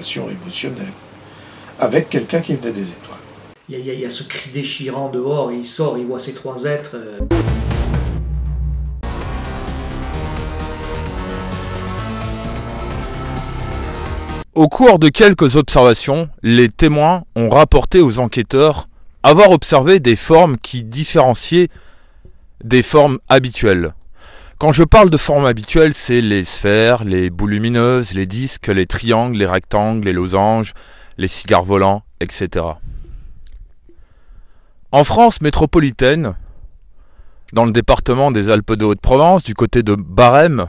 relation émotionnelle avec quelqu'un qui venait des étoiles. Il y a ce cri déchirant dehors, et il sort, il voit ces trois êtres. Au cours de quelques observations, les témoins ont rapporté aux enquêteurs avoir observé des formes qui différenciaient des formes habituelles. Quand je parle de formes habituelles, c'est les sphères, les boules lumineuses, les disques, les triangles, les rectangles, les losanges, les cigares volants, etc. En France métropolitaine, dans le département des Alpes de Haute-Provence, du côté de Barème,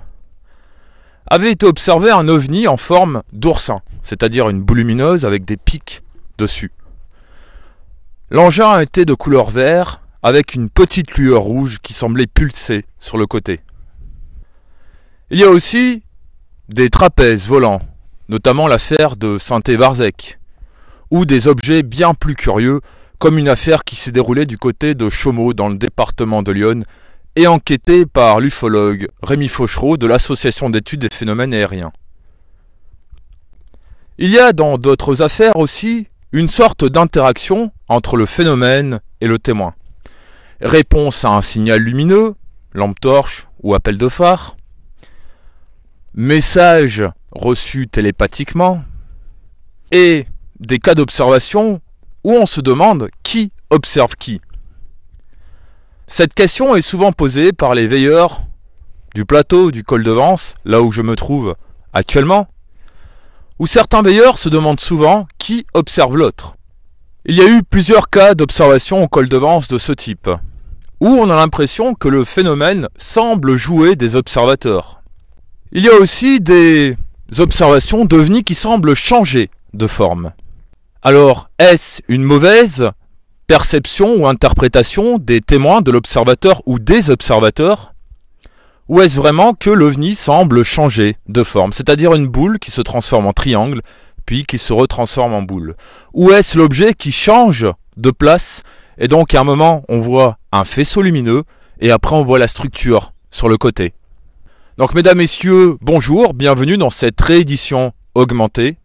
avait été observé un ovni en forme d'oursin, c'est-à-dire une boule lumineuse avec des pics dessus. L'engin était de couleur vert, avec une petite lueur rouge qui semblait pulser sur le côté. Il y a aussi des trapèzes volants, notamment l'affaire de Saint-Évarzec, ou des objets bien plus curieux, comme une affaire qui s'est déroulée du côté de Chaumont, dans le département de l'Yonne, et enquêtée par l'ufologue Rémi Fauchereau de l'Association d'études des phénomènes aériens. Il y a dans d'autres affaires aussi une sorte d'interaction entre le phénomène et le témoin. Réponse à un signal lumineux, lampe torche ou appel de phare, message reçu télépathiquement, et des cas d'observation où on se demande qui observe qui. Cette question est souvent posée par les veilleurs du plateau du col de Vence, là où je me trouve actuellement, où certains veilleurs se demandent souvent qui observe l'autre. Il y a eu plusieurs cas d'observation au col de Vence de ce type, où on a l'impression que le phénomène semble jouer des observateurs. Il y a aussi des observations d'ovnis qui semblent changer de forme. Alors, est-ce une mauvaise perception ou interprétation des témoins, de l'observateur ou des observateurs? Ou est-ce vraiment que l'ovni semble changer de forme, c'est-à-dire une boule qui se transforme en triangle, puis qui se retransforme en boule? Ou est-ce l'objet qui change de place, et donc à un moment on voit un faisceau lumineux, et après on voit la structure sur le côté? Donc mesdames, messieurs, bonjour, bienvenue dans cette réédition augmentée.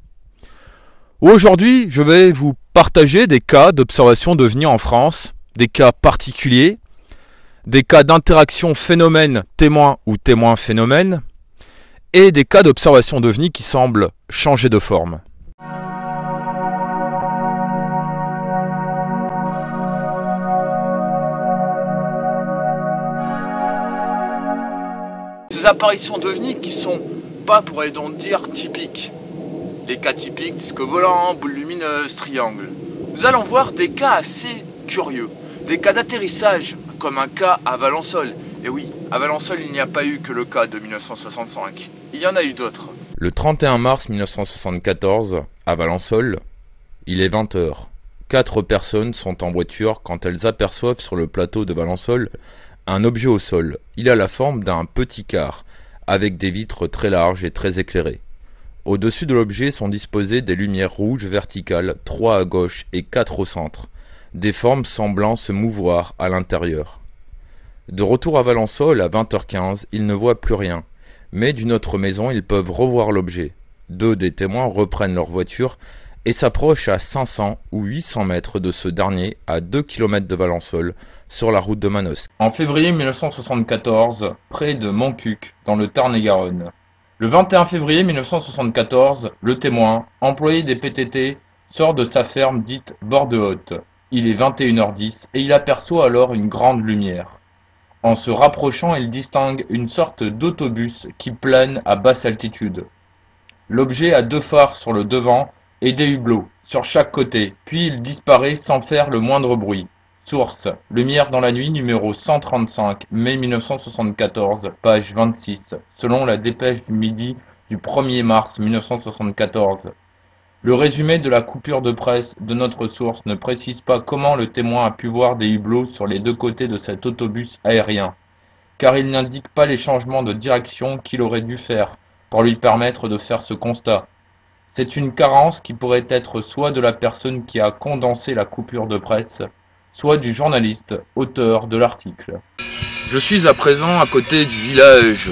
Aujourd'hui, je vais vous partager des cas d'observation d'ovnis en France, des cas particuliers, des cas d'interaction phénomène-témoin ou témoin-phénomène, et des cas d'observation d'ovnis qui semblent changer de forme. Ces apparitions d'ovnis qui sont pas, pourrait-on dire, typiques. Les cas typiques, disque volant, boule lumineuse, triangle. Nous allons voir des cas assez curieux, des cas d'atterrissage, comme un cas à Valençol. Et oui, à Valençol, il n'y a pas eu que le cas de 1965. Il y en a eu d'autres. Le 31 mars 1974, à Valençol, il est 20h. 4 personnes sont en voiture quand elles aperçoivent sur le plateau de Valençol un objet au sol. Il a la forme d'un petit car, avec des vitres très larges et très éclairées. Au-dessus de l'objet sont disposées des lumières rouges verticales, 3 à gauche et 4 au centre, des formes semblant se mouvoir à l'intérieur. De retour à Valençol à 20h15, ils ne voient plus rien, mais d'une autre maison ils peuvent revoir l'objet. 2 des témoins reprennent leur voiture et s'approchent à 500 ou 800 mètres de ce dernier, à 2 km de Valençol, sur la route de Manosque. En février 1974, près de Montcuq, dans le Tarn-et-Garonne. Le 21 février 1974, le témoin, employé des PTT, sort de sa ferme dite Bordehaute. Il est 21h10 et il aperçoit alors une grande lumière. En se rapprochant, il distingue une sorte d'autobus qui plane à basse altitude. L'objet a 2 phares sur le devant et des hublots sur chaque côté, puis il disparaît sans faire le moindre bruit. Source: Lumière dans la nuit, numéro 135, mai 1974, page 26, selon la dépêche du midi du 1er mars 1974. Le résumé de la coupure de presse de notre source ne précise pas comment le témoin a pu voir des hublots sur les 2 côtés de cet autobus aérien, car il n'indique pas les changements de direction qu'il aurait dû faire pour lui permettre de faire ce constat. C'est une carence qui pourrait être soit de la personne qui a condensé la coupure de presse, soit du journaliste, auteur de l'article. Je suis à présent à côté du village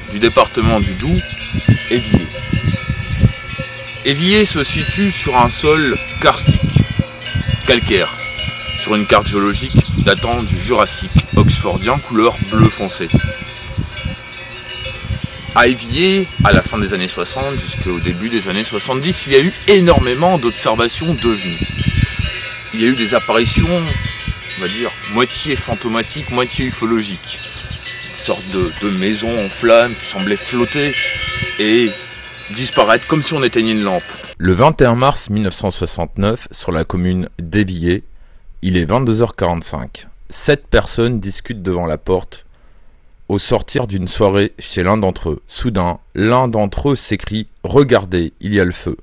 du département du Doubs, Évier. Évillé se situe sur un sol karstique, calcaire, sur une carte géologique datant du Jurassique oxfordien couleur bleu foncé. À Évillé, à la fin des années 60 jusqu'au début des années 70, il y a eu énormément d'observations d'ovnis. Il y a eu des apparitions, on va dire, moitié fantomatiques, moitié ufologiques. Une sorte de maisons en flammes qui semblaient flotter et disparaître comme si on éteignait une lampe. Le 21 mars 1969, sur la commune d'Évillé, il est 22h45. 7 personnes discutent devant la porte au sortir d'une soirée chez l'un d'entre eux. Soudain, l'un d'entre eux s'écrie « Regardez, il y a le feu ».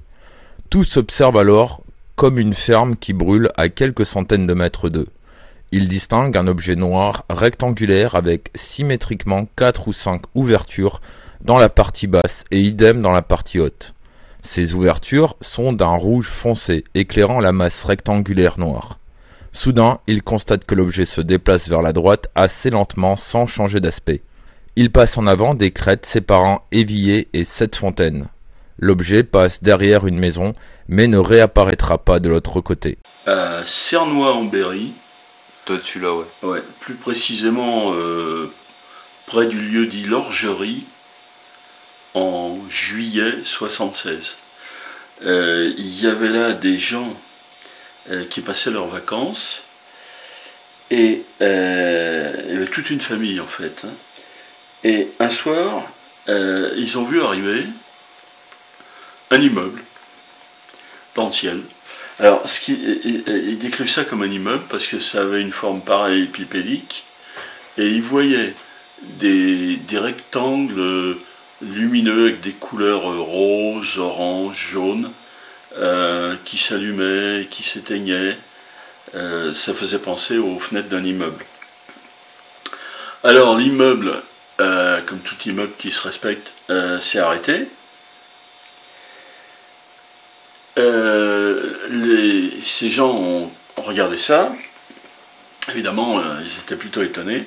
Tous observent alors comme une ferme qui brûle à quelques centaines de mètres d'eux. Ils distinguent un objet noir rectangulaire avec symétriquement 4 ou 5 ouvertures dans la partie basse et idem dans la partie haute. Ces ouvertures sont d'un rouge foncé, éclairant la masse rectangulaire noire. Soudain, il constate que l'objet se déplace vers la droite assez lentement sans changer d'aspect. Il passe en avant des crêtes séparant Évillé et Sept-Fontaines. L'objet passe derrière une maison, mais ne réapparaîtra pas de l'autre côté. À Cernois-en-Berry, Toi dessus là, ouais. ouais, plus précisément près du lieu dit l'Orgerie, en juillet 76. Il y avait là des gens qui passaient leurs vacances, et il y avait toute une famille en fait. Hein. Et un soir, ils ont vu arriver un immeuble dans le ciel. Alors, ils décrivent ça comme un immeuble parce que ça avait une forme parallélépipédique, et ils voyaient des rectangles lumineux avec des couleurs roses, orange, jaune, qui s'allumaient, qui s'éteignaient. Ça faisait penser aux fenêtres d'un immeuble. Alors l'immeuble, comme tout immeuble qui se respecte, s'est arrêté. Ces gens ont regardé ça. Évidemment, ils étaient plutôt étonnés.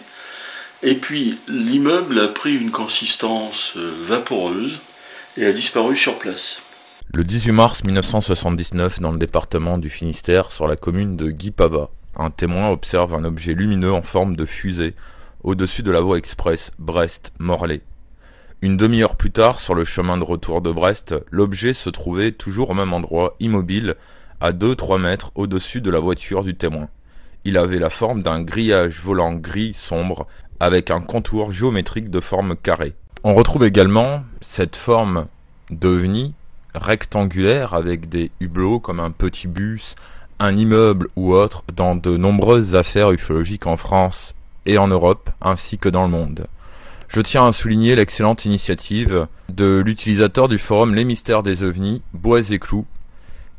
Et puis l'immeuble a pris une consistance vaporeuse et a disparu sur place. Le 18 mars 1979, dans le département du Finistère, sur la commune de Guipava, un témoin observe un objet lumineux en forme de fusée au-dessus de la voie express Brest-Morlaix. Une demi-heure plus tard, sur le chemin de retour de Brest, l'objet se trouvait toujours au même endroit, immobile, à 2-3 mètres au-dessus de la voiture du témoin. Il avait la forme d'un grillage volant gris sombre, avec un contour géométrique de forme carrée. On retrouve également cette forme d'ovni rectangulaire avec des hublots comme un petit bus, un immeuble ou autre dans de nombreuses affaires ufologiques en France et en Europe ainsi que dans le monde. Je tiens à souligner l'excellente initiative de l'utilisateur du forum Les Mystères des OVNIs, Boise et Clou,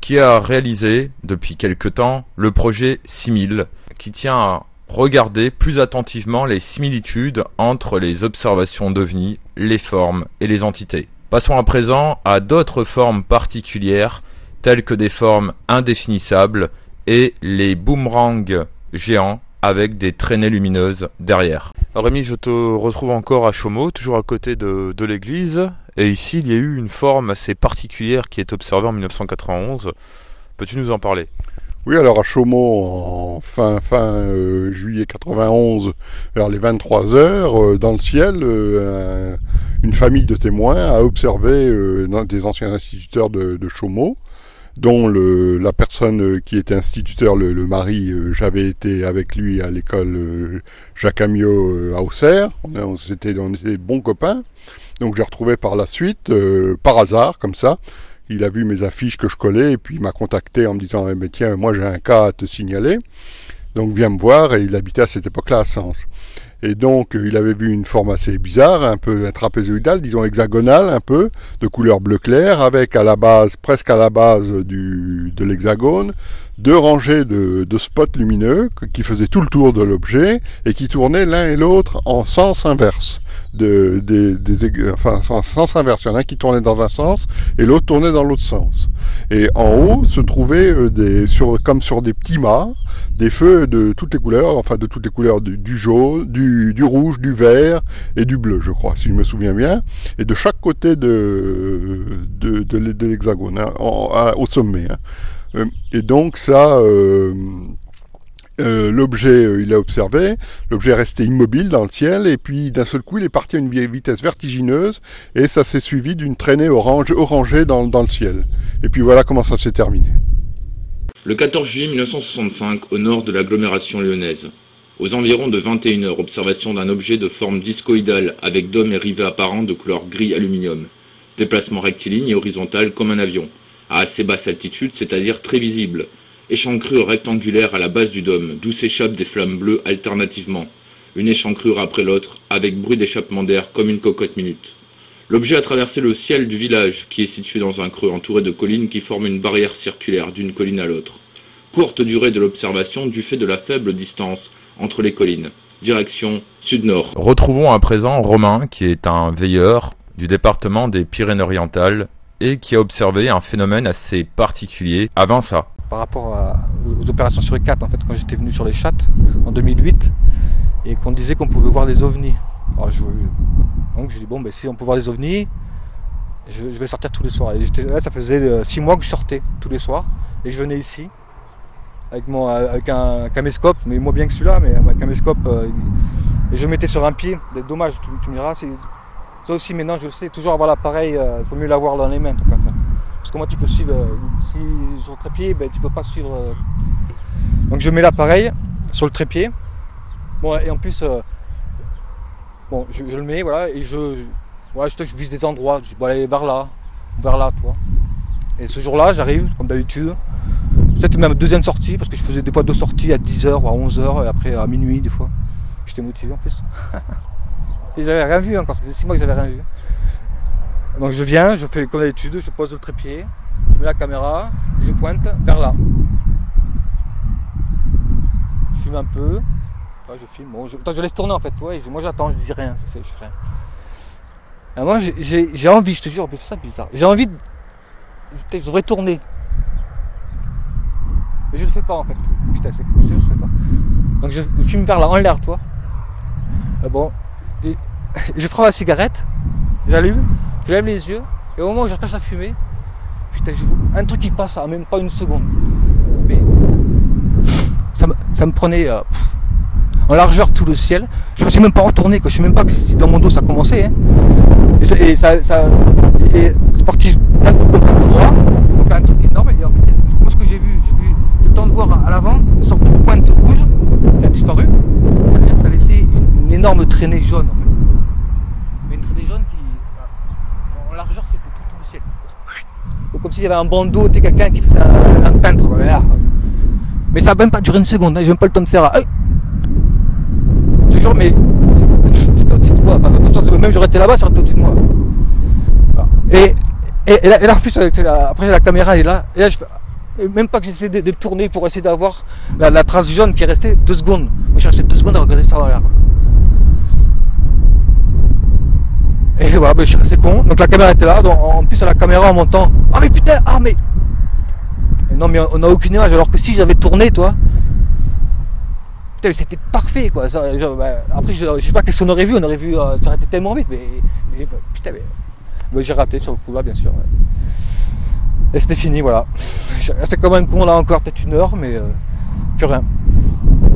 qui a réalisé depuis quelque temps le projet 6000, qui tient à regarder plus attentivement les similitudes entre les observations d'OVNIs, les formes et les entités. Passons à présent à d'autres formes particulières, telles que des formes indéfinissables et les boomerangs géants avec des traînées lumineuses derrière. Alors Rémi, je te retrouve encore à Chaumont, toujours à côté de l'église. Et ici, il y a eu une forme assez particulière qui est observée en 1991. Peux-tu nous en parler ? Oui, alors à Chaumont, en fin juillet 91, vers les 23h, dans le ciel, une famille de témoins a observé des anciens instituteurs de Chaumont, dont la personne qui était instituteur, le mari, j'avais été avec lui à l'école Jacques Amiot à Auxerre, on était de bons copains, donc j'ai retrouvé par la suite, par hasard, comme ça. Il a vu mes affiches que je collais et puis il m'a contacté en me disant eh « Tiens, moi j'ai un cas à te signaler, donc viens me voir » et il habitait à cette époque-là à Sens. Et donc il avait vu une forme assez bizarre, un peu trapézoïdale, disons hexagonale un peu, de couleur bleu clair, avec à la base, presque à la base de l'hexagone, 2 rangées de spots lumineux qui faisaient tout le tour de l'objet et qui tournaient l'un et l'autre en sens inverse. En sens inverse, il y en a un qui tournait dans un sens et l'autre tournait dans l'autre sens. Et en haut se trouvaient comme sur des petits mâts, des feux de toutes les couleurs, du jaune, du rouge, du vert et du bleu, je crois, si je me souviens bien, et de chaque côté de l'hexagone, hein, au sommet. Hein. Et donc ça, l'objet, il a observé, l'objet est resté immobile dans le ciel, et puis d'un seul coup, il est parti à une vitesse vertigineuse, et ça s'est suivi d'une traînée orangée dans le ciel. Et puis voilà comment ça s'est terminé. Le 14 juillet 1965, au nord de l'agglomération lyonnaise. Aux environs de 21h, observation d'un objet de forme discoïdale avec dôme et rivets apparents de couleur gris aluminium. Déplacement rectiligne et horizontal comme un avion, à assez basse altitude, c'est-à-dire très visible. Échancrure rectangulaire à la base du dôme, d'où s'échappent des flammes bleues alternativement. Une échancrure après l'autre, avec bruit d'échappement d'air comme une cocotte minute. L'objet a traversé le ciel du village, qui est situé dans un creux entouré de collines qui forment une barrière circulaire d'une colline à l'autre. Courte durée de l'observation du fait de la faible distance entre les collines. Direction sud-nord. Retrouvons à présent Romain, qui est un veilleur du département des Pyrénées-Orientales et qui a observé un phénomène assez particulier avant ça. Par rapport aux opérations sur E4, en fait, quand j'étais venu sur les Chattes en 2008 et qu'on disait qu'on pouvait voir des ovnis. Alors donc je dis bon, ben, si on peut voir des ovnis, je vais sortir tous les soirs. Et là, ça faisait 6 mois que je sortais tous les soirs et je venais ici avec un caméscope, mais moins bien que celui-là, mais un caméscope, et je mettais sur un pied. Dommage, tu me diras, ça aussi maintenant je le sais, toujours avoir l'appareil, il faut mieux l'avoir dans les mains, tant qu'à faire. Parce que moi tu peux suivre, si sur le trépied, ben, tu peux pas suivre. Donc je mets l'appareil sur le trépied, bon, et en plus, bon, je le mets, voilà, et je vise des endroits, je vais aller vers là, tu vois. Et ce jour-là, j'arrive, comme d'habitude, peut-être même deuxième sortie, parce que je faisais des fois 2 sorties à 10h ou à 11h, et après à minuit des fois. J'étais motivé en plus. Et j'avais rien vu encore, ça faisait 6 mois que j'avais rien vu. Donc je viens, je fais comme d'habitude, je pose le trépied, je mets la caméra, je pointe vers là. Je filme un peu, ouais, je filme, bon, je laisse tourner en fait, ouais, moi j'attends, je dis rien, je fais rien. Et moi j'ai envie, je te jure, c'est ça bizarre, j'ai envie, je devrais tourner. Mais je le fais pas en fait, putain c'est cool, je le fais pas. Donc je filme vers là, en l'air, toi. Bon, et je prends la cigarette, j'allume, je lève les yeux, et au moment où je recache la fumée, putain, je vois un truc qui passe à même pas une seconde. Mais ça me prenait en largeur tout le ciel. Je me suis même pas retourné, quoi. Je sais même pas que si dans mon dos ça commençait. Hein. Et c'est parti d'un coup comme un droit, un truc énorme. Et en fait, moi ce que j'ai vu le temps de voir à l'avant une sorte de pointe rouge qui a disparu. Ça a laissé une énorme traînée jaune en fait. Mais une traînée jaune qui, en largeur, c'était tout le ciel. Donc, comme s'il y avait un bandeau, quelqu'un qui faisait un peintre. Mais ça n'a même pas duré une seconde, hein. J'ai même pas le temps de faire. Je te jure, mais c'était au-dessus de moi. Enfin, même j'aurais été là-bas, ça aurait été au-dessus de moi. Voilà. Et là, en plus, après la caméra est là. Et là, même pas que j'essaie de tourner pour essayer d'avoir la trace jaune qui est restée 2 secondes. Moi, j'ai resté 2 secondes à regarder ça en l'air. Et voilà, ben, je suis resté con. Donc la caméra était là. Donc, en plus, à la caméra, on m'entend. Ah, mais putain, ah, mais. Et non, mais on n'a aucune image. Alors que si j'avais tourné, toi. Putain, mais c'était parfait, quoi. Ça, après, je sais pas qu'est-ce qu'on aurait vu. On aurait vu. Ça aurait été tellement vite. Mais putain, mais j'ai raté sur le coup là, bien sûr. Ouais. Et c'était fini, voilà. Je restais comme un con là encore, peut-être 1 heure, mais plus rien.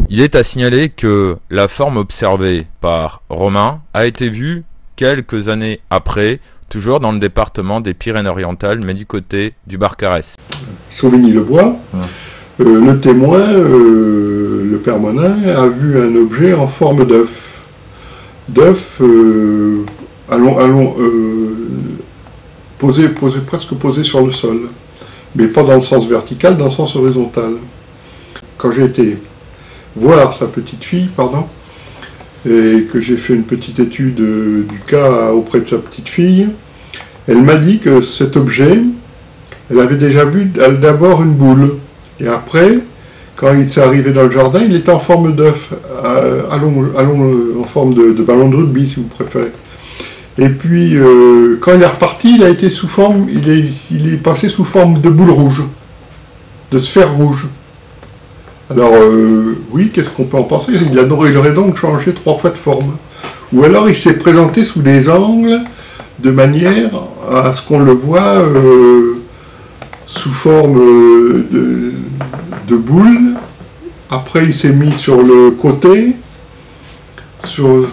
Il est à signaler que la forme observée par Romain a été vue quelques années après, toujours dans le département des Pyrénées-Orientales, mais du côté du Barcarès. Sauvigny-le-Bois, le témoin, le père Monin, a vu un objet en forme d'œuf. Presque posé sur le sol, mais pas dans le sens vertical, dans le sens horizontal. Quand j'ai été voir sa petite fille, et que j'ai fait une petite étude du cas auprès de sa petite fille, elle m'a dit que cet objet, elle avait déjà vu d'abord une boule, Et après, quand il s'est arrivé dans le jardin, il était en forme d'œuf, en forme de ballon de rugby, si vous préférez. Et puis, quand il est reparti, il a été sous forme, il est passé sous forme de boule rouge, de sphère rouge. Alors, oui, qu'est-ce qu'on peut en penser? Il aurait donc changé 3 fois de forme. Ou alors, il s'est présenté sous des angles, de manière à ce qu'on le voit sous forme de boule. Après, il s'est mis sur le côté,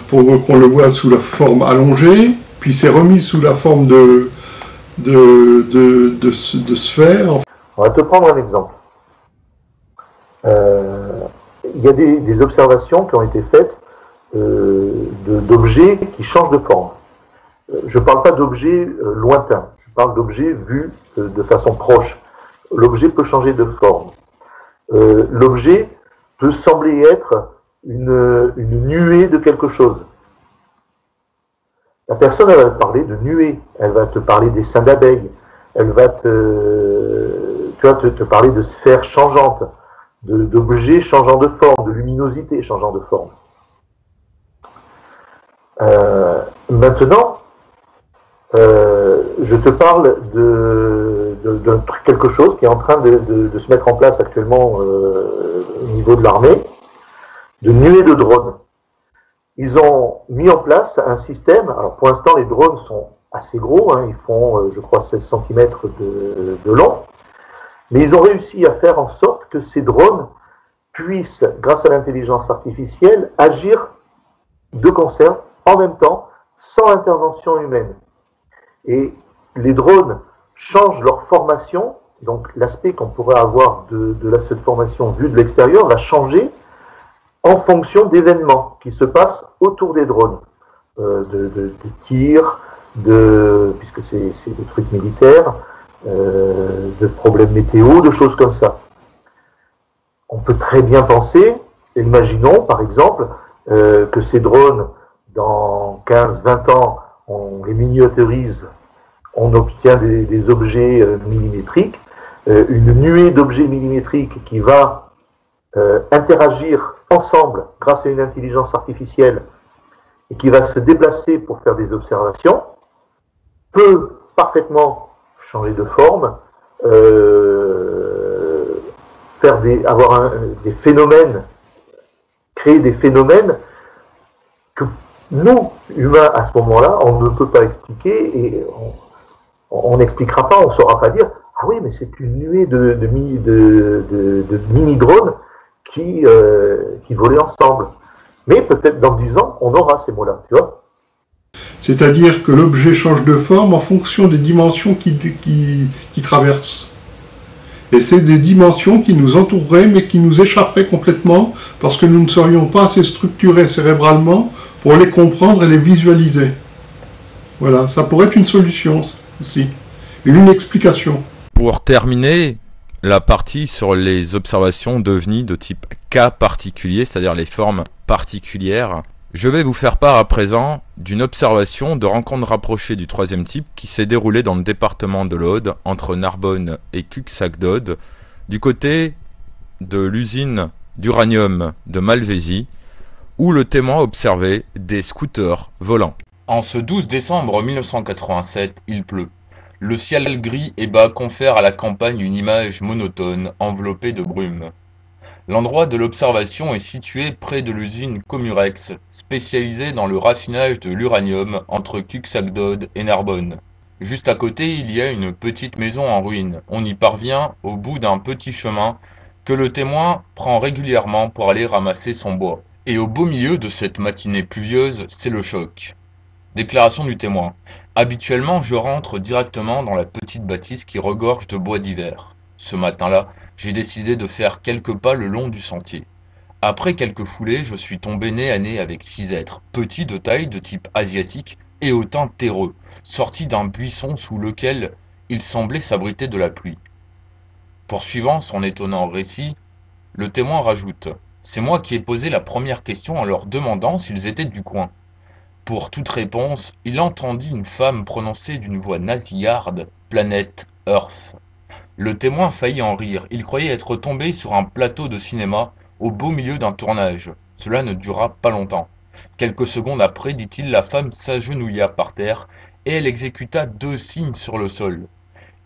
pour qu'on le voit sous la forme allongée, puis il s'est remis sous la forme de sphère. On va te prendre un exemple. Il y a des observations qui ont été faites d'objets qui changent de forme. Je ne parle pas d'objets lointains, je parle d'objets vus de façon proche. L'objet peut changer de forme. L'objet peut sembler être une nuée de quelque chose. La personne, elle va te parler de nuée, elle va te parler d'essaims d'abeilles, elle va te parler de sphères changeantes, d'objets changeant de forme, de luminosité changeant de forme. Maintenant, je te parle de quelque chose qui est en train de se mettre en place actuellement au niveau de l'armée, de nuées de drones. Ils ont mis en place un système, alors pour l'instant les drones sont assez gros, hein, ils font je crois 16 cm de long, mais ils ont réussi à faire en sorte que ces drones puissent, grâce à l'intelligence artificielle, agir de concert en même temps, sans intervention humaine. Et les drones changent leur formation, donc l'aspect qu'on pourrait avoir de cette formation vue de l'extérieur va changer en fonction d'événements qui se passent autour des drones, de tirs, puisque c'est des trucs militaires, de problèmes météo, de choses comme ça. On peut très bien penser, imaginons par exemple, que ces drones, dans 15-20 ans, on les miniaturise, on obtient des objets millimétriques, une nuée d'objets millimétriques qui va interagir ensemble grâce à une intelligence artificielle et qui va se déplacer pour faire des observations, peut parfaitement changer de forme, avoir des phénomènes, créer des phénomènes que nous, humains, à ce moment-là, on ne peut pas expliquer et on n'expliquera pas, on ne saura pas dire « Ah oui, mais c'est une nuée de mini-drones qui volaient ensemble. » Mais peut-être dans 10 ans, on aura ces mots-là, tu vois. C'est-à-dire que l'objet change de forme en fonction des dimensions qui traversent. Et c'est des dimensions qui nous entoureraient, mais qui nous échapperaient complètement, parce que nous ne serions pas assez structurés cérébralement pour les comprendre et les visualiser. Voilà, ça pourrait être une solution aussi, une explication. Pour terminer, la partie sur les observations d'OVNI de type cas particulier, c'est-à-dire les formes particulières, je vais vous faire part à présent d'une observation de rencontre rapprochée du troisième type qui s'est déroulée dans le département de l'Aude, entre Narbonne et Cuxagdod, du côté de l'usine d'uranium de Malvézy, où le témoin observait des scooters volants. En ce 12 décembre 1987, il pleut. Le ciel gris et bas confère à la campagne une image monotone, enveloppée de brume. L'endroit de l'observation est situé près de l'usine Comurex, spécialisée dans le raffinage de l'uranium entre Cuxagdod et Narbonne. Juste à côté, il y a une petite maison en ruine. On y parvient au bout d'un petit chemin que le témoin prend régulièrement pour aller ramasser son bois. Et au beau milieu de cette matinée pluvieuse, c'est le choc. Déclaration du témoin. Habituellement, je rentre directement dans la petite bâtisse qui regorge de bois d'hiver. Ce matin-là, j'ai décidé de faire quelques pas le long du sentier. Après quelques foulées, je suis tombé nez à nez avec 6 êtres, petits de taille de type asiatique et au teint terreux, sortis d'un buisson sous lequel ils semblaient s'abriter de la pluie. Poursuivant son étonnant récit, le témoin rajoute « C'est moi qui ai posé la première question en leur demandant s'ils étaient du coin. » Pour toute réponse, il entendit une femme prononcer d'une voix nasillarde « Planète Earth ». Le témoin faillit en rire, il croyait être tombé sur un plateau de cinéma au beau milieu d'un tournage. Cela ne dura pas longtemps. Quelques secondes après, dit-il, la femme s'agenouilla par terre et elle exécuta 2 signes sur le sol.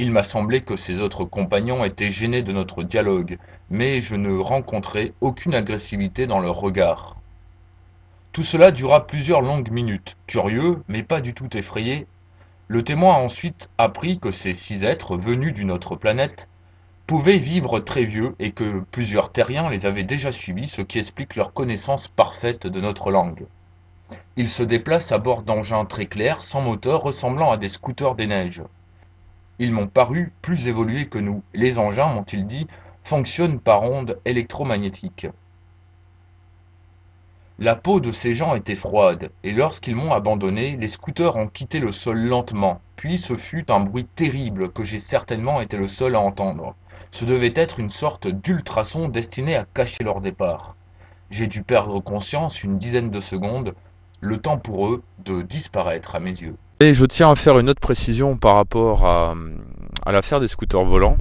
Il m'a semblé que ses autres compagnons étaient gênés de notre dialogue, mais je ne rencontrai aucune agressivité dans leur regard. Tout cela dura plusieurs longues minutes. Curieux, mais pas du tout effrayé, le témoin a ensuite appris que ces 6 êtres, venus d'une autre planète, pouvaient vivre très vieux et que plusieurs terriens les avaient déjà suivis, ce qui explique leur connaissance parfaite de notre langue. Ils se déplacent à bord d'engins très clairs, sans moteur, ressemblant à des scooters des neiges. Ils m'ont paru plus évolués que nous. Les engins, m'ont-ils dit, fonctionnent par ondes électromagnétiques. La peau de ces gens était froide, et lorsqu'ils m'ont abandonné, les scooters ont quitté le sol lentement, puis ce fut un bruit terrible que j'ai certainement été le seul à entendre. Ce devait être une sorte d'ultrason destiné à cacher leur départ. J'ai dû perdre conscience une dizaine de secondes, le temps pour eux de disparaître à mes yeux. Et je tiens à faire une autre précision par rapport à l'affaire des scooters volants.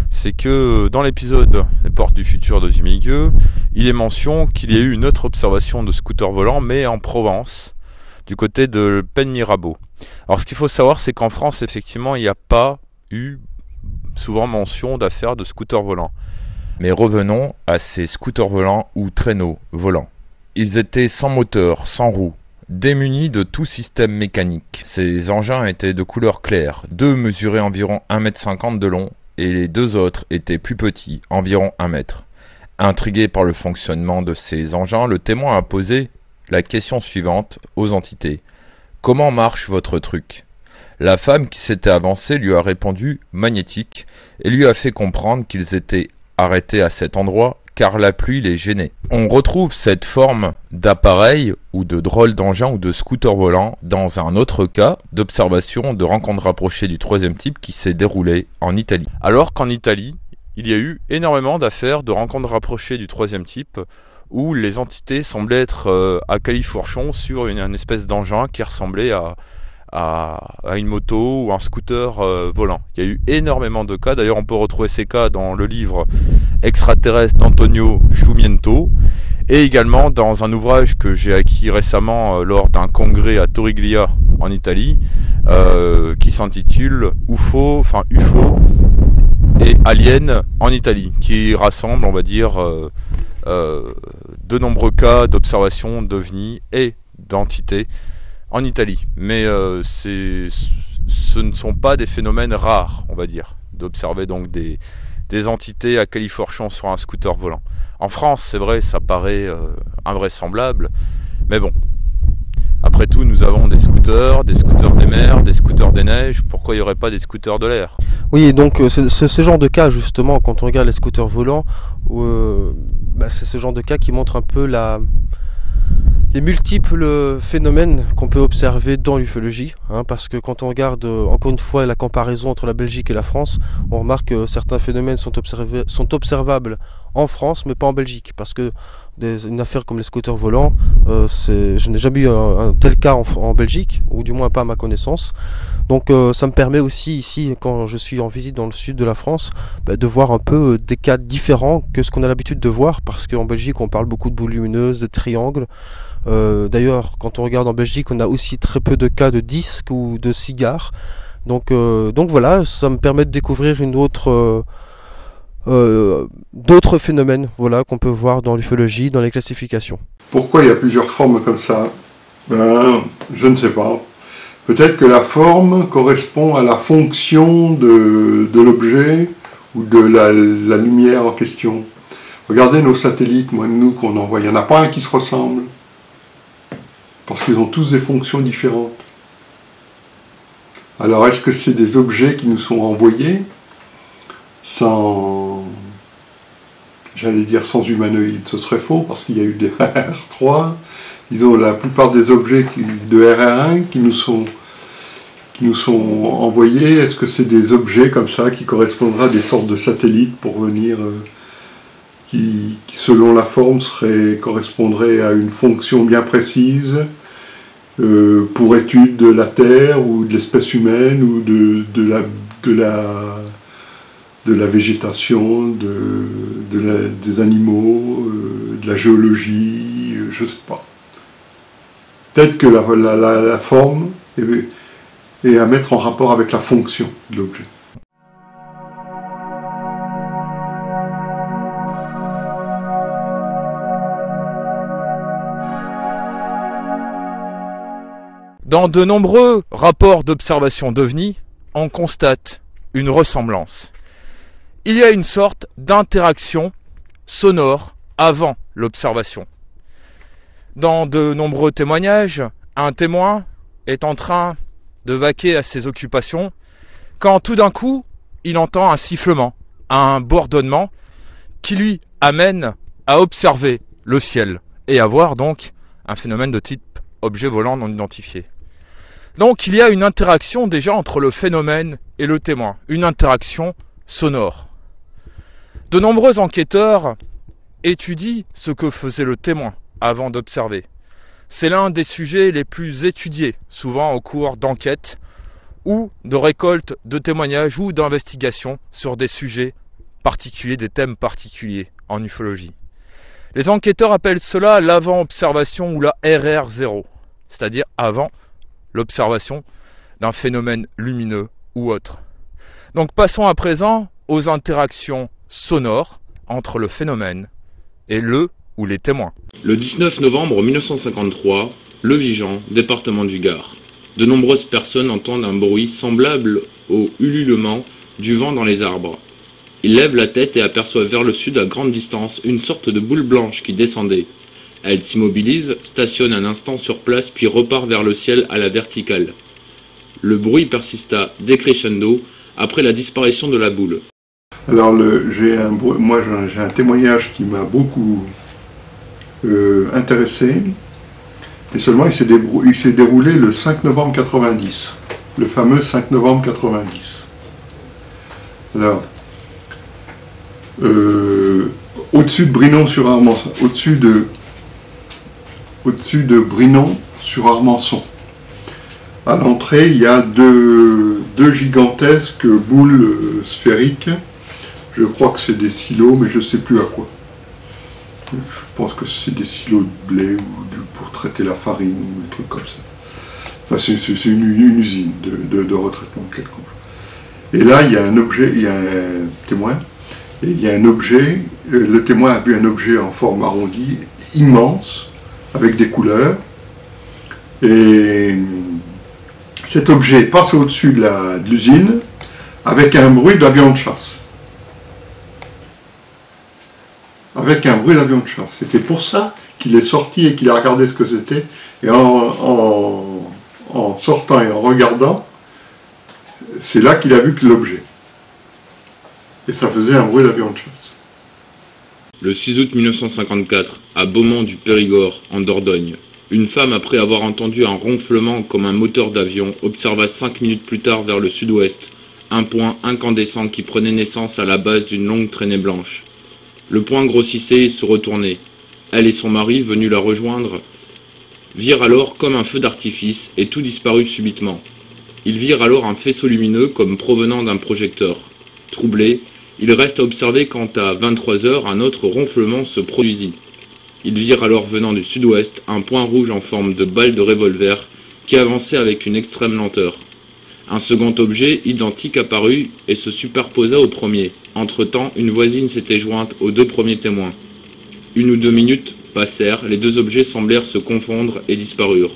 C'est que dans l'épisode Les Portes du Futur de Jimmy Gueux, il est mention qu'il y a eu une autre observation de scooters volants, mais en Provence, du côté de Pen Mirabeau. Alors ce qu'il faut savoir, c'est qu'en France, effectivement, il n'y a pas eu souvent mention d'affaires de scooters volants. Mais revenons à ces scooters volants ou traîneaux volants. Ils étaient sans moteur, sans roues, démunis de tout système mécanique. Ces engins étaient de couleur claire, 2 mesuraient environ 1,50 m de long, et les 2 autres étaient plus petits, environ 1 mètre. Intrigué par le fonctionnement de ces engins, le témoin a posé la question suivante aux entités. « Comment marche votre truc ?» La femme qui s'était avancée lui a répondu « magnétique » et lui a fait comprendre qu'ils étaient arrêtés à cet endroit car la pluie les gênait. On retrouve cette forme d'appareil ou de drôle d'engin ou de scooter volant dans un autre cas d'observation de rencontre rapprochée du 3e type qui s'est déroulé en Italie. Alors qu'en Italie, il y a eu énormément d'affaires de rencontres rapprochées du 3e type où les entités semblaient être à califourchon sur une espèce d'engin qui ressemblait à une moto ou un scooter volant. Il y a eu énormément de cas, d'ailleurs on peut retrouver ces cas dans le livre Extraterrestre d'Antonio Sciumiento et également dans un ouvrage que j'ai acquis récemment lors d'un congrès à Torriglia en Italie qui s'intitule UFO et Alien en Italie, qui rassemble, on va dire, de nombreux cas d'observation d'OVNI et d'entités en Italie. Mais ce ne sont pas des phénomènes rares, on va dire, d'observer donc des entités à califourchon sur un scooter volant. En France, c'est vrai, ça paraît invraisemblable, mais bon. Après tout, nous avons des scooters des mers, des scooters des neiges, pourquoi il n'y aurait pas des scooters de l'air? Oui, et donc ce genre de cas, justement, quand on regarde les scooters volants, c'est ce genre de cas qui montre un peu les multiples phénomènes qu'on peut observer dans l'ufologie, parce que quand on regarde encore une fois la comparaison entre la Belgique et la France, on remarque que certains phénomènes sont observables en France mais pas en Belgique, parce que une affaire comme les scooters volants, je n'ai jamais eu un tel cas en Belgique, ou du moins pas à ma connaissance. Donc ça me permet aussi ici, quand je suis en visite dans le sud de la France, de voir un peu des cas différents que ce qu'on a l'habitude de voir, parce qu'en Belgique on parle beaucoup de boules lumineuses, de triangles. D'ailleurs, quand on regarde en Belgique, on a aussi très peu de cas de disques ou de cigares. Donc voilà, ça me permet de découvrir d'autres phénomènes, voilà, qu'on peut voir dans l'ufologie, dans les classifications. Pourquoi il y a plusieurs formes comme ça? Je ne sais pas. Peut-être que la forme correspond à la fonction de l'objet ou de la lumière en question. Regardez nos satellites, nous qu'on envoie, il n'y en a pas un qui se ressemble. Parce qu'ils ont tous des fonctions différentes. Alors est-ce que c'est des objets qui nous sont envoyés sans, j'allais dire sans humanoïdes, ce serait faux parce qu'il y a eu des RR3, disons la plupart des objets de RR1 qui nous sont envoyés, est-ce que c'est des objets comme ça qui correspondraient à des sortes de satellites pour venir, qui selon la forme correspondraient à une fonction bien précise pour étude de la Terre ou de l'espèce humaine ou de de la végétation, des animaux, de la géologie, je ne sais pas. Peut-être que la forme est à mettre en rapport avec la fonction de l'objet. Dans de nombreux rapports d'observation d'OVNI, on constate une ressemblance. Il y a une sorte d'interaction sonore avant l'observation. Dans de nombreux témoignages, un témoin est en train de vaquer à ses occupations quand tout d'un coup, il entend un sifflement, un bourdonnement qui lui amène à observer le ciel et à voir donc un phénomène de type objet volant non identifié. Donc il y a une interaction déjà entre le phénomène et le témoin, une interaction sonore. De nombreux enquêteurs étudient ce que faisait le témoin avant d'observer. C'est l'un des sujets les plus étudiés, souvent au cours d'enquêtes ou de récoltes de témoignages ou d'investigations sur des sujets particuliers, des thèmes particuliers en ufologie. Les enquêteurs appellent cela l'avant-observation ou la RR0, c'est-à-dire avant l'observation d'un phénomène lumineux ou autre. Donc passons à présent aux interactions sonores entre le phénomène et le ou les témoins. Le 19 novembre 1953, Le Vigan, département du Gard. De nombreuses personnes entendent un bruit semblable au ululement du vent dans les arbres. Ils lèvent la tête et aperçoivent vers le sud à grande distance une sorte de boule blanche qui descendait. Elle s'immobilise, stationne un instant sur place puis repart vers le ciel à la verticale. Le bruit persista décrescendo après la disparition de la boule. Alors j'ai un témoignage qui m'a beaucoup intéressé, et seulement il s'est déroulé le 5 novembre 90, le fameux 5 novembre 90. Alors, au-dessus de Brinon-sur-Armançon, au-dessus de Brinon-sur-Armançon, à l'entrée, il y a deux gigantesques boules sphériques. Je crois que c'est des silos, mais je ne sais plus à quoi. Je pense que c'est des silos de blé ou pour traiter la farine ou des trucs comme ça. Enfin, c'est une usine de retraitement quelconque. Et là, il y a un objet, il y a un témoin, et il y a un objet, le témoin a vu un objet en forme arrondie, immense, avec des couleurs, et cet objet passe au-dessus de l'usine avec un bruit d'avion de chasse. Avec un bruit d'avion de chasse. Et c'est pour ça qu'il est sorti et qu'il a regardé ce que c'était. Et en sortant et en regardant, c'est là qu'il a vu que l'objet. Et ça faisait un bruit d'avion de chasse. Le 6 août 1954, à Beaumont du Périgord, en Dordogne, une femme, après avoir entendu un ronflement comme un moteur d'avion, observa 5 minutes plus tard vers le sud-ouest un point incandescent qui prenait naissance à la base d'une longue traînée blanche. Le point grossissait et se retournait. Elle et son mari, venus la rejoindre, virent alors comme un feu d'artifice et tout disparut subitement. Ils virent alors un faisceau lumineux comme provenant d'un projecteur. Troublés, ils restent à observer quand à 23 heures un autre ronflement se produisit. Ils virent alors venant du sud-ouest un point rouge en forme de balle de revolver qui avançait avec une extrême lenteur. Un second objet identique apparut et se superposa au premier. Entre-temps, une voisine s'était jointe aux deux premiers témoins. 1 ou 2 minutes passèrent, les deux objets semblèrent se confondre et disparurent.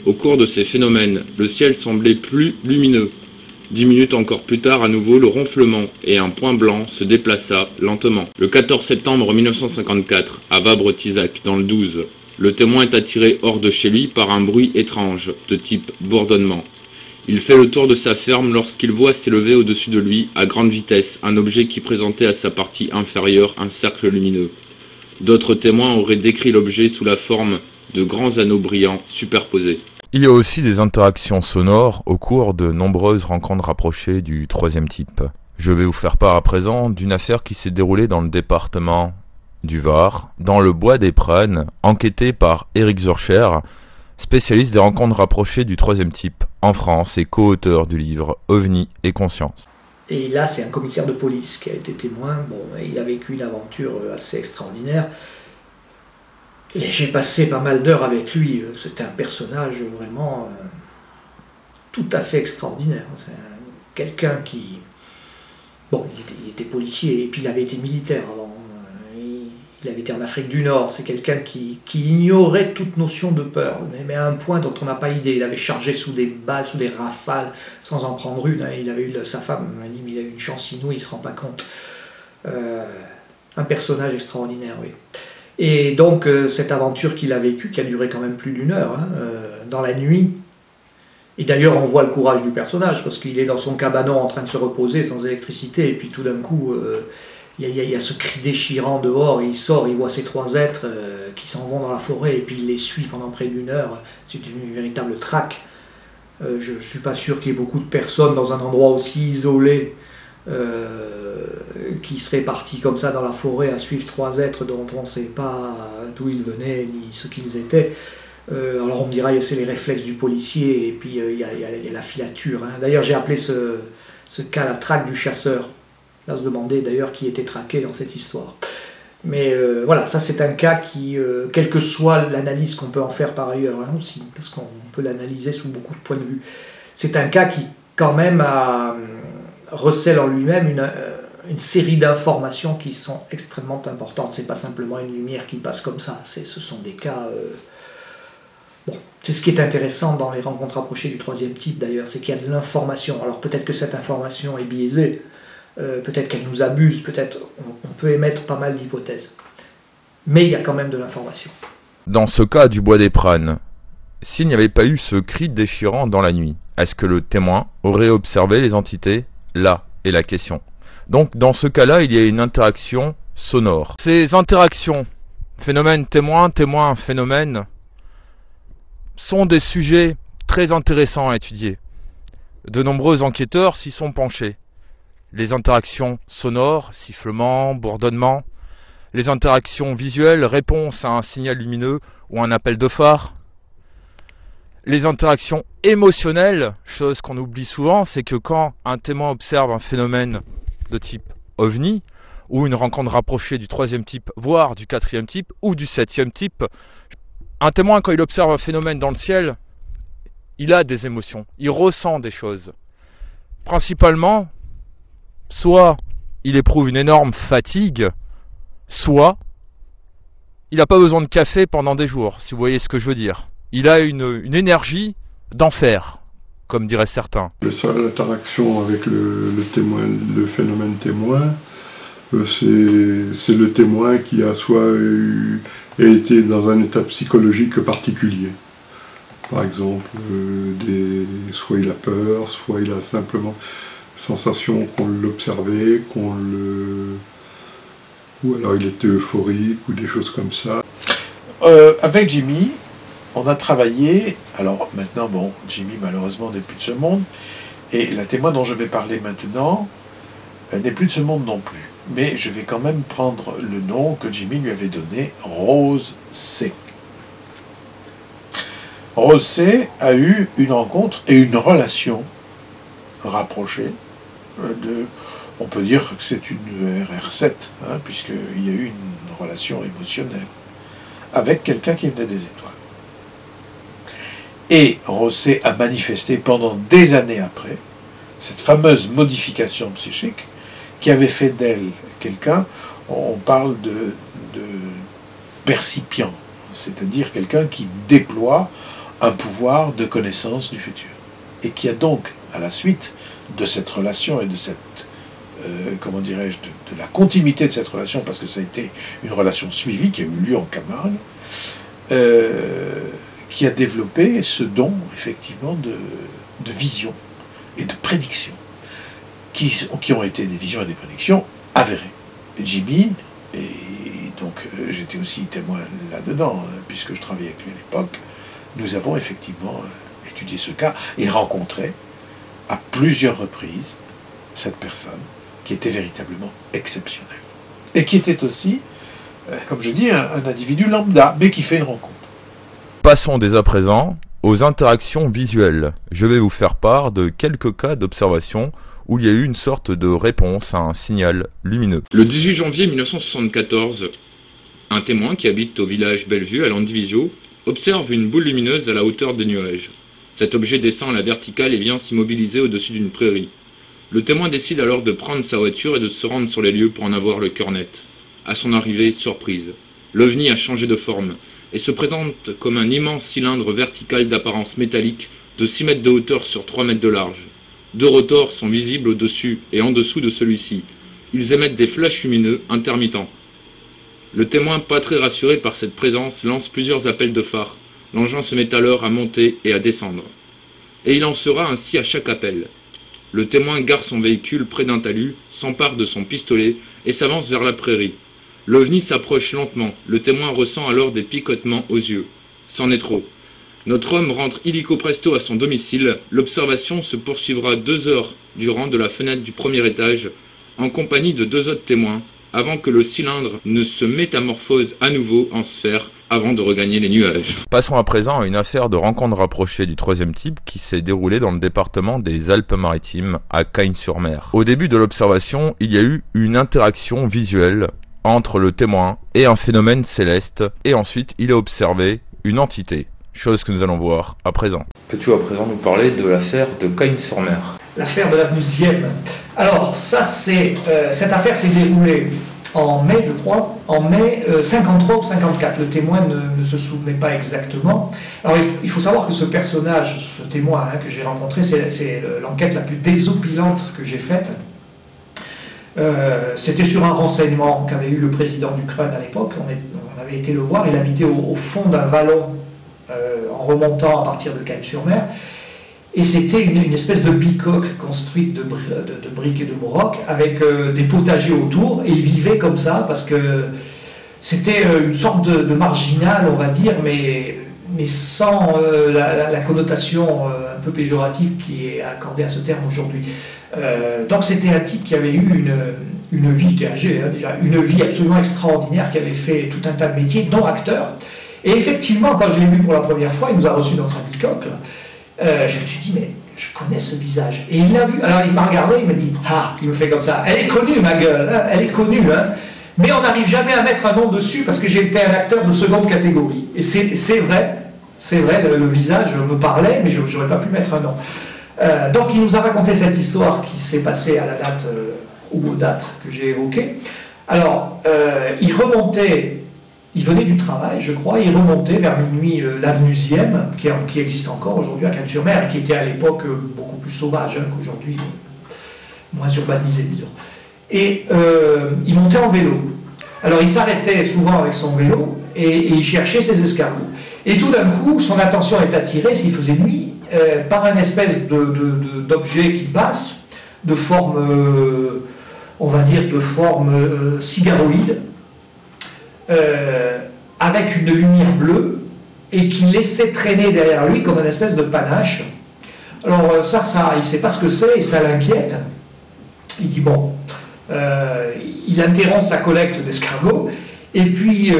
Au cours de ces phénomènes, le ciel semblait plus lumineux. 10 minutes encore plus tard, à nouveau, le ronflement et un point blanc se déplaça lentement. Le 14 septembre 1954, à Vabre-Tizac, dans le 12, le témoin est attiré hors de chez lui par un bruit étrange, de type bourdonnement. Il fait le tour de sa ferme lorsqu'il voit s'élever au-dessus de lui, à grande vitesse, un objet qui présentait à sa partie inférieure un cercle lumineux. D'autres témoins auraient décrit l'objet sous la forme de grands anneaux brillants superposés. Il y a aussi des interactions sonores au cours de nombreuses rencontres rapprochées du troisième type. Je vais vous faire part à présent d'une affaire qui s'est déroulée dans le département du Var, dans le bois des Prênes, enquêtée par Éric Zurcher, spécialiste des rencontres rapprochées du troisième type en France et co-auteur du livre OVNI et Conscience. Et là, c'est un commissaire de police qui a été témoin. Bon, il a vécu une aventure assez extraordinaire. Et j'ai passé pas mal d'heures avec lui. C'était un personnage vraiment tout à fait extraordinaire. C'est quelqu'un qui... Bon, il était policier et puis il avait été militaire avant. Il avait été en Afrique du Nord. C'est quelqu'un qui ignorait toute notion de peur, mais à un point dont on n'a pas idée. Il avait chargé sous des balles, sous des rafales, sans en prendre une. Il avait eu sa femme, il a eu une chance inouïe, il ne se rend pas compte. Un personnage extraordinaire, oui. Et donc, cette aventure qu'il a vécue, qui a duré quand même plus d'1 heure, dans la nuit. Et d'ailleurs, on voit le courage du personnage, parce qu'il est dans son cabanon en train de se reposer, sans électricité, et puis tout d'un coup, il y a ce cri déchirant dehors, et il sort, il voit ces 3 êtres qui s'en vont dans la forêt, et puis il les suit pendant près d'1 heure. C'est une véritable traque. Je ne suis pas sûr qu'il y ait beaucoup de personnes dans un endroit aussi isolé qui seraient partis comme ça dans la forêt à suivre 3 êtres dont on ne sait pas d'où ils venaient ni ce qu'ils étaient. Alors on me dira c'est les réflexes du policier et puis il y a la filature. D'ailleurs j'ai appelé ce cas la traque du chasseur. Là se demander d'ailleurs qui était traqué dans cette histoire. Mais voilà, ça c'est un cas qui, quelle que soit l'analyse qu'on peut en faire par ailleurs aussi, parce qu'on peut l'analyser sous beaucoup de points de vue, c'est un cas qui quand même recèle en lui-même une série d'informations qui sont extrêmement importantes. C'est pas simplement une lumière qui passe comme ça, ce sont des cas... Bon, c'est ce qui est intéressant dans les rencontres rapprochées du 3e type d'ailleurs, c'est qu'il y a de l'information. Alors peut-être que cette information est biaisée, peut-être qu'elle nous abuse, peut-être on peut émettre pas mal d'hypothèses. Mais il y a quand même de l'information. Dans ce cas du bois des Prânes, s'il n'y avait pas eu ce cri déchirant dans la nuit, est-ce que le témoin aurait observé les entités? Là est la question. Donc dans ce cas-là, il y a une interaction sonore. Ces interactions, phénomène témoin, témoin phénomène, sont des sujets très intéressants à étudier. De nombreux enquêteurs s'y sont penchés. Les interactions sonores, sifflements, bourdonnements, les interactions visuelles, réponse à un signal lumineux ou un appel de phare, les interactions émotionnelles, chose qu'on oublie souvent, c'est que quand un témoin observe un phénomène de type ovni, ou une rencontre rapprochée du 3e type, voire du 4e type, ou du 7e type, un témoin, quand il observe un phénomène dans le ciel, il a des émotions, il ressent des choses. Principalement, soit il éprouve une énorme fatigue, soit il n'a pas besoin de café pendant des jours, si vous voyez ce que je veux dire. Il a une énergie d'enfer, comme diraient certains. La seule interaction avec le témoin, le phénomène témoin, c'est le témoin qui a soit été dans un état psychologique particulier. Par exemple, soit il a peur, soit il a simplement sensation qu'on l'observait, ou alors il était euphorique, ou des choses comme ça. Avec Jimmy, on a travaillé, alors maintenant, bon, Jimmy malheureusement n'est plus de ce monde, et la témoin dont je vais parler maintenant n'est plus de ce monde non plus. Mais je vais quand même prendre le nom que Jimmy lui avait donné, Rose C. Rose C a eu une rencontre et une relation rapprochée on peut dire que c'est une RR7, puisqu'il y a eu une relation émotionnelle avec quelqu'un qui venait des étoiles. Et Rose C a manifesté pendant des années après cette fameuse modification psychique qui avait fait d'elle quelqu'un, on parle de percipient, c'est-à-dire quelqu'un qui déploie un pouvoir de connaissance du futur. Et qui a donc, à la suite de cette relation et de cette, comment dirais-je, de la continuité de cette relation, parce que ça a été une relation suivie qui a eu lieu en Camargue, qui a développé ce don, effectivement, de vision et de prédiction, qui ont été des visions et des prédictions avérées. Et Jimmy, et donc j'étais aussi témoin là-dedans, puisque je travaillais avec lui à l'époque, nous avons effectivement étudié ce cas et rencontré à plusieurs reprises cette personne qui était véritablement exceptionnelle. Et qui était aussi, comme je dis, un individu lambda, mais qui fait une rencontre. Passons dès à présent aux interactions visuelles. Je vais vous faire part de quelques cas d'observation où il y a eu une sorte de réponse à un signal lumineux. Le 18 janvier 1974, un témoin qui habite au village Bellevue à Landivisiau observe une boule lumineuse à la hauteur des nuages. Cet objet descend à la verticale et vient s'immobiliser au-dessus d'une prairie. Le témoin décide alors de prendre sa voiture et de se rendre sur les lieux pour en avoir le cœur net. À son arrivée, surprise. L'OVNI a changé de forme et se présente comme un immense cylindre vertical d'apparence métallique de 6 mètres de hauteur sur 3 mètres de large. 2 rotors sont visibles au-dessus et en dessous de celui-ci. Ils émettent des flashs lumineux intermittents. Le témoin, pas très rassuré par cette présence, lance plusieurs appels de phare. L'engin se met alors à monter et à descendre. Et il en sera ainsi à chaque appel. Le témoin gare son véhicule près d'un talus, s'empare de son pistolet et s'avance vers la prairie. L'OVNI s'approche lentement. Le témoin ressent alors des picotements aux yeux. C'en est trop. Notre homme rentre illico presto à son domicile. L'observation se poursuivra 2 heures durant de la fenêtre du premier étage, en compagnie de 2 autres témoins, avant que le cylindre ne se métamorphose à nouveau en sphère avant de regagner les nuages. Passons à présent à une affaire de rencontre rapprochée du troisième type qui s'est déroulée dans le département des Alpes-Maritimes, à Cagnes-sur-Mer. Au début de l'observation, il y a eu une interaction visuelle entre le témoin et un phénomène céleste, et ensuite il a observé une entité. Chose que nous allons voir à présent. Peux-tu à présent nous parler de l'affaire de Cagnes-sur-Mer? L'affaire de l'avenue Zième. Alors, ça, cette affaire s'est déroulée en mai, je crois, en mai 53 ou 54. Le témoin ne se souvenait pas exactement. Alors, il faut savoir que ce personnage, ce témoin que j'ai rencontré, c'est l'enquête la plus désopilante que j'ai faite. C'était sur un renseignement qu'avait eu le président du CRUD à l'époque. On avait été le voir. Il habitait au fond d'un vallon en remontant à partir de Cagnes-sur-Mer. Et c'était une espèce de bicoque construite de briques et de morocs avec des potagers autour. Et il vivait comme ça parce que c'était une sorte de marginal, on va dire, mais sans la connotation un peu péjorative qui est accordée à ce terme aujourd'hui. Donc c'était un type qui avait eu une vie, il était âgé déjà, une vie absolument extraordinaire, qui avait fait tout un tas de métiers, dont acteur. Et effectivement, quand je l'ai vu pour la première fois, il nous a reçus dans sa bicoque, je me suis dit, mais je connais ce visage. Et il l'a vu, alors il m'a regardé, il m'a dit, ah, il me fait comme ça, elle est connue ma gueule, hein, elle est connue, hein. Mais on n'arrive jamais à mettre un nom dessus parce que j'ai été un acteur de seconde catégorie. Et c'est vrai, le visage me parlait, mais je n'aurais pas pu mettre un nom. Donc il nous a raconté cette histoire qui s'est passée à la date ou aux dates que j'ai évoquées. Alors, il venait du travail, je crois, il remontait vers minuit l'avenue Zième, qui existe encore aujourd'hui à Cagnes-sur-Mer, et qui était à l'époque beaucoup plus sauvage qu'aujourd'hui, moins urbanisé, disons. Et il montait en vélo. Alors il s'arrêtait souvent avec son vélo et il cherchait ses escargots. Et tout d'un coup, son attention est attirée, s'il faisait nuit, par un espèce d'objet qui passe, de forme, on va dire, de forme cigaroïde, avec une lumière bleue, et qui laissait traîner derrière lui comme une espèce de panache. Alors ça il ne sait pas ce que c'est, et ça l'inquiète. Il dit bon, il interrompt sa collecte d'escargots, et puis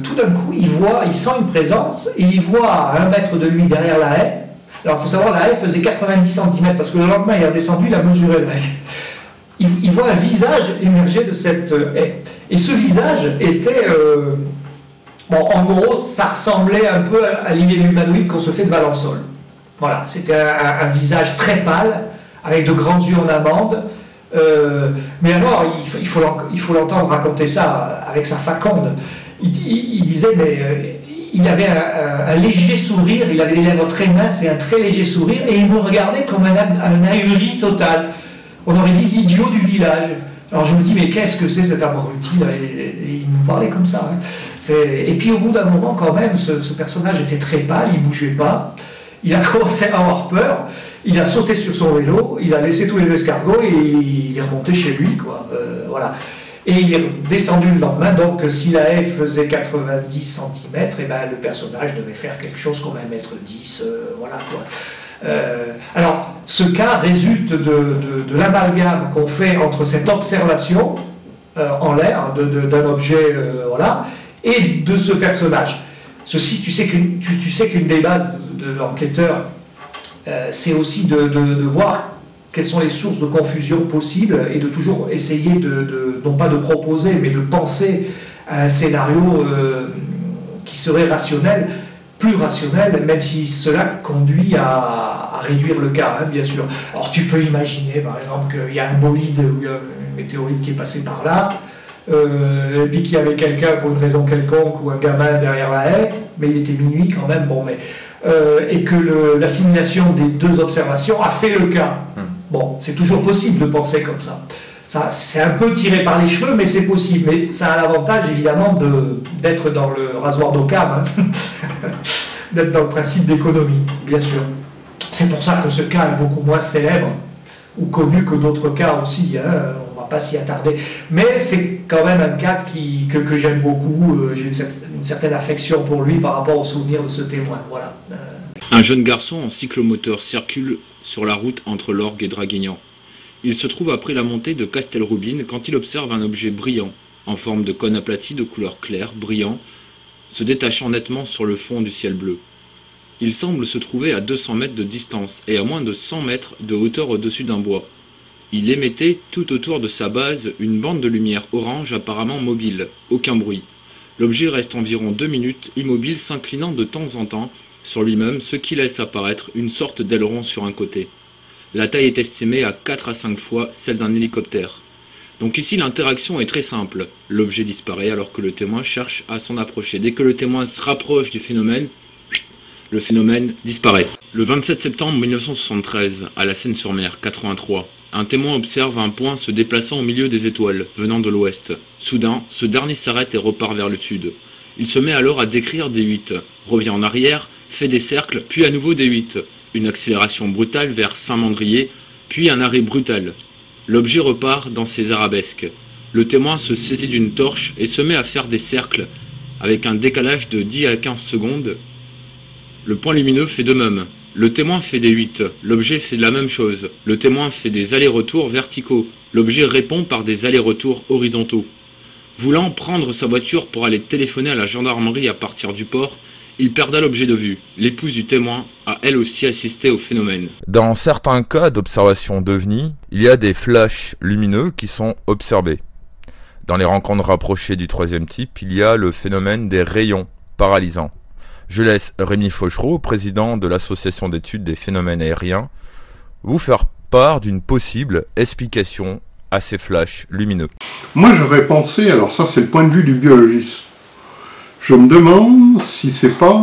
tout d'un coup, il sent une présence, et il voit à 1 mètre de lui derrière la haie. Alors il faut savoir, la haie faisait 90 cm, parce que le lendemain il a descendu, il a mesuré la haie. Il voit un visage émerger de cette haie. Et ce visage était, en gros, ça ressemblait un peu à l'idée humanoïde qu'on se fait de Valençol. Voilà, c'était un visage très pâle, avec de grands yeux en amande. Mais alors, il faut l'entendre raconter ça avec sa faconde. Il disait, mais il avait un léger sourire, il avait les lèvres très minces et un très léger sourire, et il me regardait comme un ahuri total. On aurait dit l'idiot du village. Alors je me dis, mais qu'est-ce que c'est cet abruti là, et il nous parlait comme ça. Hein. Et puis au bout d'un moment, quand même, ce personnage était très pâle, il ne bougeait pas. Il a commencé à avoir peur. Il a sauté sur son vélo, il a laissé tous les escargots et il est remonté chez lui, quoi. Voilà. Et il est descendu le lendemain, donc si la haie faisait 90 cm, et ben, le personnage devait faire quelque chose comme 1,10 m, voilà quoi. Alors, ce cas résulte de l'amalgame qu'on fait entre cette observation en l'air d'un objet, voilà, et de ce personnage. Ceci, tu sais qu'une des bases de l'enquêteur, c'est aussi de voir quelles sont les sources de confusion possibles et de toujours essayer non pas de proposer, mais de penser à un scénario qui serait rationnel, plus rationnel, même si cela conduit à réduire le cas, hein, bien sûr. Alors tu peux imaginer, par exemple, qu'il y a un bolide ou une météorite qui est passé par là, et puis qu'il y avait quelqu'un pour une raison quelconque ou un gamin derrière la haie, mais il était minuit quand même, bon, mais et que l'assimilation des deux observations a fait le cas. Bon, c'est toujours possible de penser comme ça. Ça, c'est un peu tiré par les cheveux, mais c'est possible. Mais ça a l'avantage, évidemment, d'être dans le rasoir d'Occam, hein. D'être dans le principe d'économie, bien sûr. C'est pour ça que ce cas est beaucoup moins célèbre ou connu que d'autres cas aussi, hein. On ne va pas s'y attarder. Mais c'est quand même un cas que j'aime beaucoup. J'ai une certaine affection pour lui par rapport au souvenir de ce témoin. Voilà. Un jeune garçon en cyclomoteur circule sur la route entre l'Orgue et Draguignan. Il se trouve après la montée de Castelroubine quand il observe un objet brillant, en forme de cône aplati de couleur claire, brillant, se détachant nettement sur le fond du ciel bleu. Il semble se trouver à 200 mètres de distance et à moins de 100 mètres de hauteur au-dessus d'un bois. Il émettait tout autour de sa base une bande de lumière orange apparemment mobile, aucun bruit. L'objet reste environ 2 minutes immobile, s'inclinant de temps en temps sur lui-même, ce qui laisse apparaître une sorte d'aileron sur un côté. La taille est estimée à 4 à 5 fois celle d'un hélicoptère. Donc ici l'interaction est très simple. L'objet disparaît alors que le témoin cherche à s'en approcher. Dès que le témoin se rapproche du phénomène, le phénomène disparaît. Le 27 septembre 1973, à la Seine-sur-Mer, 83, un témoin observe un point se déplaçant au milieu des étoiles, venant de l'ouest. Soudain, ce dernier s'arrête et repart vers le sud. Il se met alors à décrire des 8, revient en arrière, fait des cercles, puis à nouveau des 8. Une accélération brutale vers Saint-Mandrier, puis un arrêt brutal. L'objet repart dans ses arabesques. Le témoin se saisit d'une torche et se met à faire des cercles, avec un décalage de 10 à 15 secondes. Le point lumineux fait de même. Le témoin fait des 8. L'objet fait la même chose. Le témoin fait des allers-retours verticaux. L'objet répond par des allers-retours horizontaux. Voulant prendre sa voiture pour aller téléphoner à la gendarmerie à partir du port, il perda l'objet de vue. L'épouse du témoin a elle aussi assisté au phénomène. Dans certains cas d'observation d'OVNI, il y a des flashs lumineux qui sont observés. Dans les rencontres rapprochées du troisième type, il y a le phénomène des rayons paralysants. Je laisse Rémi Fauchereau, président de l'Association d'études des phénomènes aériens, vous faire part d'une possible explication à ces flashs lumineux. Moi j'aurais pensé, alors ça c'est le point de vue du biologiste, je me demande si c'est pas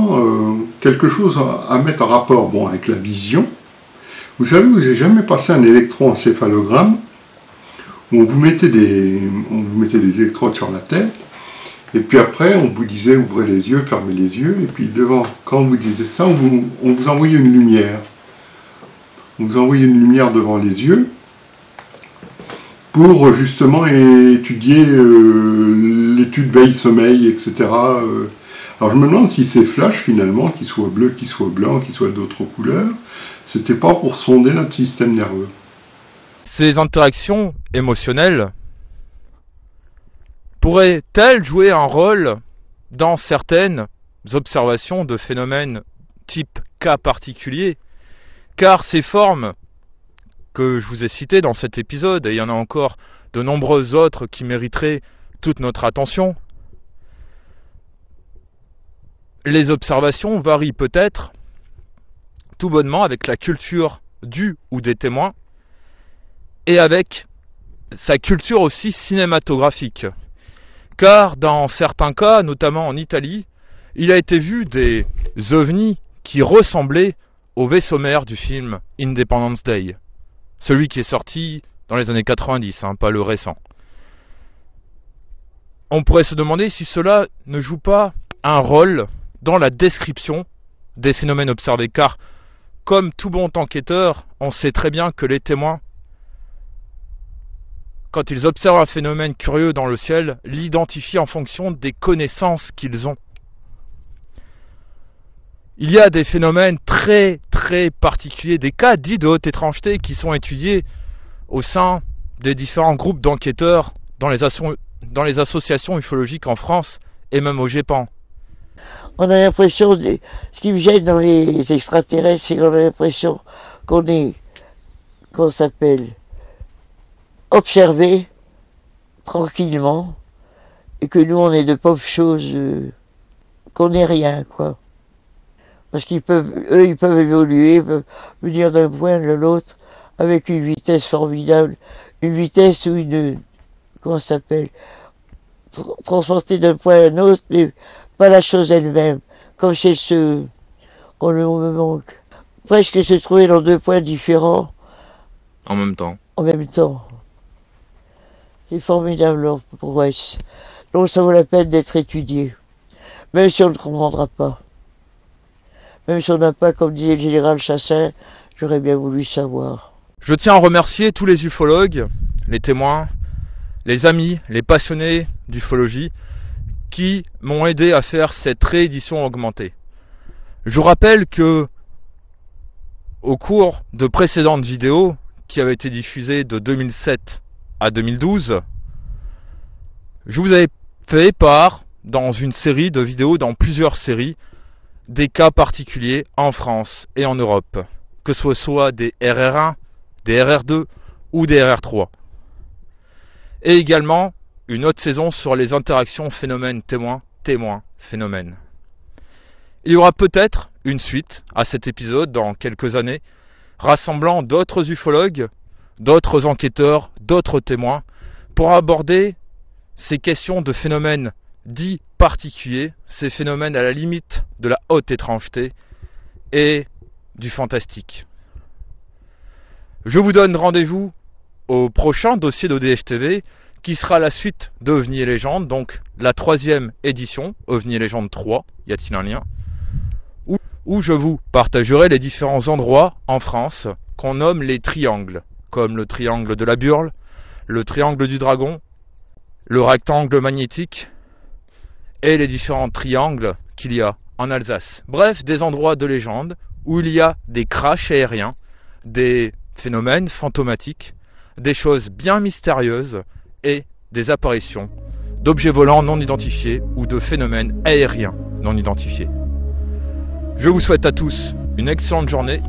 quelque chose à mettre en rapport avec la vision. Vous savez, vous n'avez jamais passé un électroencéphalogramme où on vous mettait des électrodes sur la tête, et puis après on vous disait ouvrez les yeux, fermez les yeux, et puis devant, quand on vous disait ça, on vous envoyait une lumière. On vous envoyait une lumière devant les yeux pour justement étudier l'étude veille-sommeil, etc. Alors je me demande si ces flashs finalement, qu'ils soient bleus, qu'ils soient blancs, qu'ils soient d'autres couleurs, c'était pas pour sonder notre système nerveux. Ces interactions émotionnelles pourraient-elles jouer un rôle dans certaines observations de phénomènes type cas particulier? Car ces formes que je vous ai citées dans cet épisode, et il y en a encore de nombreuses autres qui mériteraient toute notre attention, les observations varient peut-être tout bonnement avec la culture du ou des témoins et avec sa culture aussi cinématographique. Car dans certains cas, notamment en Italie, il a été vu des ovnis qui ressemblaient au vaisseau mère du film Independence Day. Celui qui est sorti dans les années 90, pas le récent. On pourrait se demander si cela ne joue pas un rôle dans la description des phénomènes observés, car comme tout bon enquêteur, on sait très bien que les témoins, quand ils observent un phénomène curieux dans le ciel, l'identifient en fonction des connaissances qu'ils ont. Il y a des phénomènes très très particuliers, des cas dits de haute étrangeté qui sont étudiés au sein des différents groupes d'enquêteurs dans les associations ufologiques en France et même au GEPAN. On a l'impression, ce qui me gêne dans les extraterrestres, c'est qu'on a l'impression qu'on est, qu'on s'appelle, observé tranquillement, et que nous on est de pauvres choses, qu'on n'est rien, quoi. Parce qu'ils peuvent, eux, ils peuvent évoluer, ils peuvent venir d'un point à l'autre avec une vitesse formidable, une vitesse ou une, comment ça s'appelle, transporter d'un point à un autre, mais pas la chose elle-même, comme chez ceux, on me manque, presque se trouver dans deux points différents. En même temps. En même temps. C'est formidable leur prouesse. Donc ça vaut la peine d'être étudié. Même si on ne comprendra pas. Même si on n'a pas, comme disait le général Chassin, j'aurais bien voulu savoir. Je tiens à remercier tous les ufologues, les témoins, les amis, les passionnés d'ufologie qui m'ont aidé à faire cette réédition augmentée. Je vous rappelle que au cours de précédentes vidéos qui avaient été diffusées de 2007 à 2012, je vous avais fait part dans une série de vidéos, dans plusieurs séries, des cas particuliers en France et en Europe, que ce soit des RR1, des RR2 ou des RR3. Et également une autre saison sur les interactions phénomènes-témoins, témoins-phénomènes. Il y aura peut-être une suite à cet épisode dans quelques années, rassemblant d'autres ufologues, d'autres enquêteurs, d'autres témoins, pour aborder ces questions de phénomènes dits particuliers, ces phénomènes à la limite de la haute étrangeté et du fantastique. Je vous donne rendez-vous au prochain dossier d'ODH TV, qui sera la suite d'OVNI et Légendes, donc la 3e édition, OVNI et Légendes 3, y a-t-il un lien, où je vous partagerai les différents endroits en France qu'on nomme les triangles, comme le triangle de la Burle, le triangle du Dragon, le rectangle magnétique, et les différents triangles qu'il y a en Alsace. Bref, des endroits de légende où il y a des crashs aériens, des phénomènes fantomatiques, des choses bien mystérieuses et des apparitions d'objets volants non identifiés ou de phénomènes aériens non identifiés. Je vous souhaite à tous une excellente journée